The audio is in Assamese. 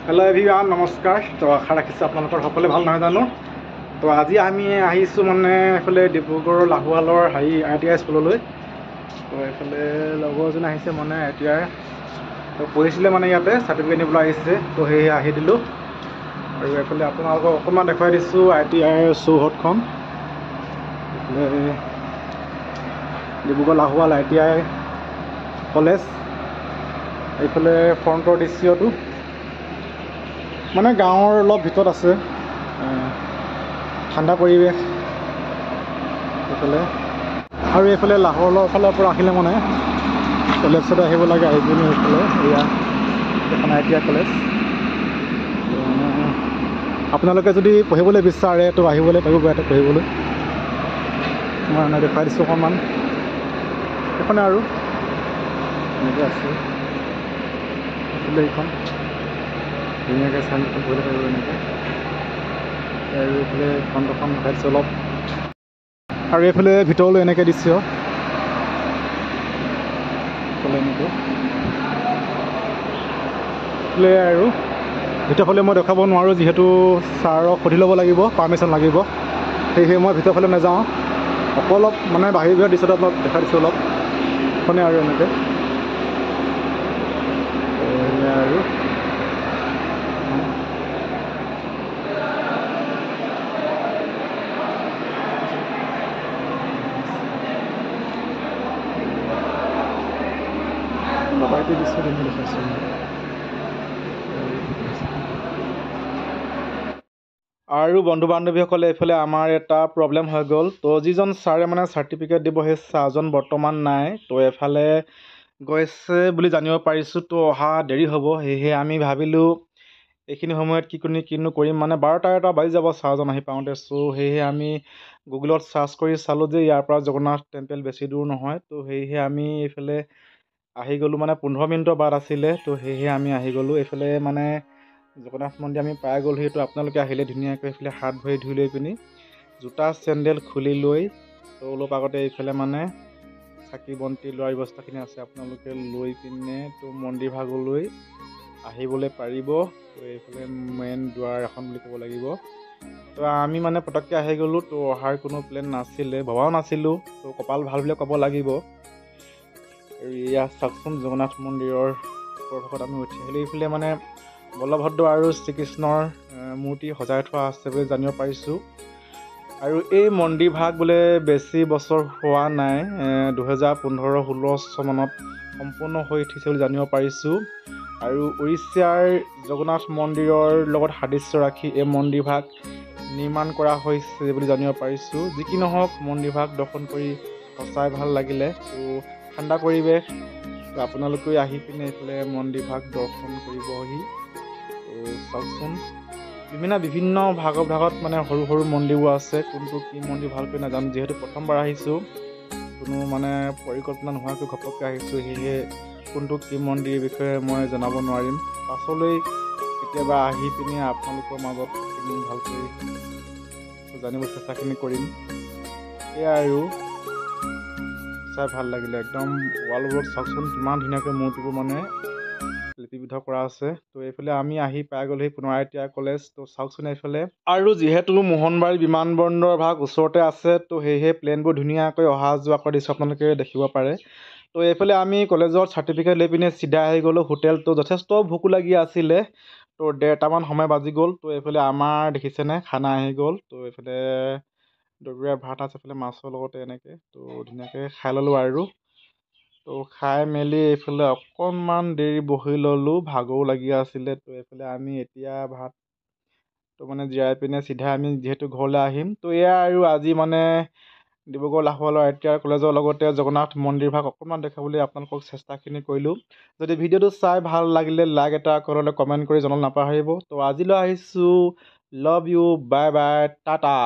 হেল্ল' এভৰিৱান, নমস্কাৰ। তো আশা ৰাখিছোঁ আপোনালোকৰ সকলোৱে ভাল নহয় জানো। তো আজি আমি আহিছোঁ মানে এইফালে ডিব্ৰুগড়ৰ লাহোৱালৰ ITI স্কুললৈ। তো এইফালে লগৰ এজন আহিছে মানে ITI তো পঢ়িছিলে মানে ইয়াতে চাৰ্টিফিকেট নিবলৈ আহিছে। তো সেয়ে আহি দিলোঁ আৰু এইফালে আপোনালোকক অকণমান দেখুৱাই দিছোঁ ITI চৌহদখন। এইফালে ডিব্ৰুগড় লাহোৱাল ITI কলেজ। এইফালে ফ্ৰণ্টৰ দৃশ্যটো মানে গাঁৱৰ অলপ ভিতৰত আছে, ঠাণ্ডা পৰিৱেশ এইফালে। আৰু এইফালে লাহোৱালৰ ফালৰ পৰা আহিলে মানে লেফ্ট আহিব লাগে, আহি পিনি এইফালে এয়া এখন ITI কলেজ। আপোনালোকে যদি পঢ়িবলৈ বিচাৰে তো আহিবলৈ পাৰিব ইয়াতে পঢ়িবলৈ। মই দেখুৱাই দিছোঁ অকণমান সেইখনে আৰু এনেকৈ আছে এইফালে এইখন ধুনীয়াকৈ চাইনখন পঢ়িব পাৰিব এনেকৈ। আৰু এইফালে ফ্ৰণ্টখন দেখাই দিছোঁ অলপ, আৰু এইফালে ভিতৰলৈ এনেকৈ দিছে এইফালে এনেকৈ। এইফালে আৰু ভিতৰফালে মই দেখাব নোৱাৰোঁ, যিহেতু ছাৰক সুধি ল'ব লাগিব, পাৰ্মিশ্যন লাগিব। সেয়েহে মই ভিতৰফালে নাযাওঁ, অলপ মানে বাহিৰ দৃশ্যটো অলপ দেখাই দিছোঁ অলপ সেইখনে আৰু এনেকৈ আৰু বাহিৰতে দৃশ্য দেখাইছোঁ। আৰু বন্ধু বান্ধৱীসকলে এইফালে আমাৰ এটা প্ৰব্লেম হৈ গ'ল। তো যিজন ছাৰে মানে চাৰ্টিফিকেট দিব সেই ছাৰজন বৰ্তমান নাই। তো এফালে গৈছে বুলি জানিব পাৰিছোঁ। তো অহা দেৰি হ'ব, সেয়েহে আমি ভাবিলোঁ এইখিনি সময়ত কিনো কৰিম, মানে 12টা বাজি যাব ছাৰজন আহি পাওঁতে। সেয়েহে আমি গুগলত চাৰ্চ কৰি চালোঁ যে ইয়াৰ পৰা জগন্নাথ টেম্পল বেছি দূৰ নহয়। তো সেয়েহে আমি এইফালে আহি গ'লোঁ, মানে 15 মিনিটৰ বাট আছিলে। তো সেয়েহে আমি আহি গ'লোঁ এইফালে, মানে জগন্নাথ মন্দিৰ আমি পাই গ'লোঁ। সেইটো আপোনালোকে আহিলে ধুনীয়াকৈ এইফালে হাত ভৰি ধুই লৈ পিনি জোতা চেণ্ডেল খুলি লৈ তো অলপ আগতে এইফালে মানে চাকি বন্তি লোৱাৰ ব্যৱস্থাখিনি আছে, আপোনালোকে লৈ পিনে তো মন্দিৰ ভাগলৈ আহিবলৈ পাৰিব। তো এইফালে মেইন দুৱাৰ এখন বুলি ক'ব লাগিব। তো আমি মানে পটককৈ আহি গ'লোঁ। তো অহাৰ কোনো প্লেন নাছিলে, ভবাও নাছিলোঁ। তো কপাল ভাল বুলি ক'ব লাগিব। আৰু এয়া চাওকচোন জগন্নাথ মন্দিৰৰ ওপৰভাগত আমি উঠি আহিলোঁ। এইফালে মানে বলভদ্ৰ আৰু শ্ৰীকৃষ্ণৰ মূৰ্তি সজাই থোৱা আছে বুলি জানিব পাৰিছোঁ। আৰু এই মন্দিৰ ভাগ বোলে বেছি বছৰ হোৱা নাই, 2015-16 মানত সম্পূৰ্ণ হৈ উঠিছে বুলি জানিব পাৰিছোঁ। আৰু উৰিষ্যাৰ জগন্নাথ মন্দিৰৰ লগত সাদৃশ্য ৰাখি এই মন্দিৰ ভাগ নিৰ্মাণ কৰা হৈছে বুলি জানিব পাৰিছোঁ। যি কি নহওক, মন্দিৰ ভাগ দৰ্শন কৰি সঁচাই ভাল লাগিলে। তো ঠাণ্ডা পৰিৱেশ, তো আপোনালোকে আহি পিনে এইফালে মন্দিৰ ভাগ দৰ্শন কৰিবহি। তো চাওকচোন বিভিন্ন ভাগত মানে সৰু সৰু মন্দিৰবোৰ আছে। কোনটো কি মন্দিৰ ভালকৈ নাজানো, যিহেতু প্ৰথমবাৰ আহিছোঁ, কোনো মানে পৰিকল্পনা নোহোৱাকৈ ঘপককৈ আহিছোঁ। সেয়েহে কোনটো কি মন্দিৰৰ বিষয়ে মই জনাব নোৱাৰিম। পাছলৈ কেতিয়াবা আহি পিনি আপোনালোকৰ মাজত সেইখিনি ভালকৈ জানিব চেষ্টাখিনি কৰিম। এয়া আৰু চাই ভাল লাগিলে একদম। ৱালবোৰত চাওকচোন কিমান ধুনীয়াকৈ মূৰ্তিবোৰ মানে লিপিবদ্ধ কৰা আছে। তো এইফালে আমি আহি পাই গ'লোহি পুনৰ ITI কলেজ। তো চাওকচোন এইফালে, আৰু যিহেতু মোহনবাৰী বিমানবন্দৰ ভাগ ওচৰতে আছে, তো সেয়েহে প্লেনবোৰ ধুনীয়াকৈ অহা যোৱা কৰি দিছোঁ, আপোনালোকে দেখিব পাৰে। তো এইফালে আমি কলেজৰ চাৰ্টিফিকেট লৈ পিনে চিধা আহি গ'লোঁ হোটেল। তো যথেষ্ট ভোক লাগি আছিলে, তো 1:30মান সময় বাজি গ'ল। তো এইফালে আমাৰ দেখিছেনে খানা আহি গ'ল। তো এইফালে দুপৰীয়া ভাত আছে, এইফালে মাছৰ লগতে এনেকৈ। তো ধুনীয়াকৈ খাই ল'লোঁ আৰু। তো খাই মেলি এইফালে অকণমান দেৰি বহি ল'লোঁ, ভাগৰো লাগি আছিলে। তো এইফালে আমি এতিয়া ভাতটো মানে জিৰাই পিনে চিধা আমি যিহেতু ঘৰলৈ আহিম। তো এয়া আৰু আজি মানে ডিব্ৰুগড় লাহোৱালৰ ITI কলেজৰ লগতে জগন্নাথ মন্দিৰ ভাগ অকণমান দেখাবলৈ আপোনালোকক চেষ্টাখিনি কৰিলোঁ। যদি ভিডিঅ'টো চাই ভাল লাগিলে লাইক এটা কৰলৈ কমেণ্ট কৰি জনাব নাপাহৰিব। তো আজিলৈ আহিছোঁ, love you, bye bye, Tata.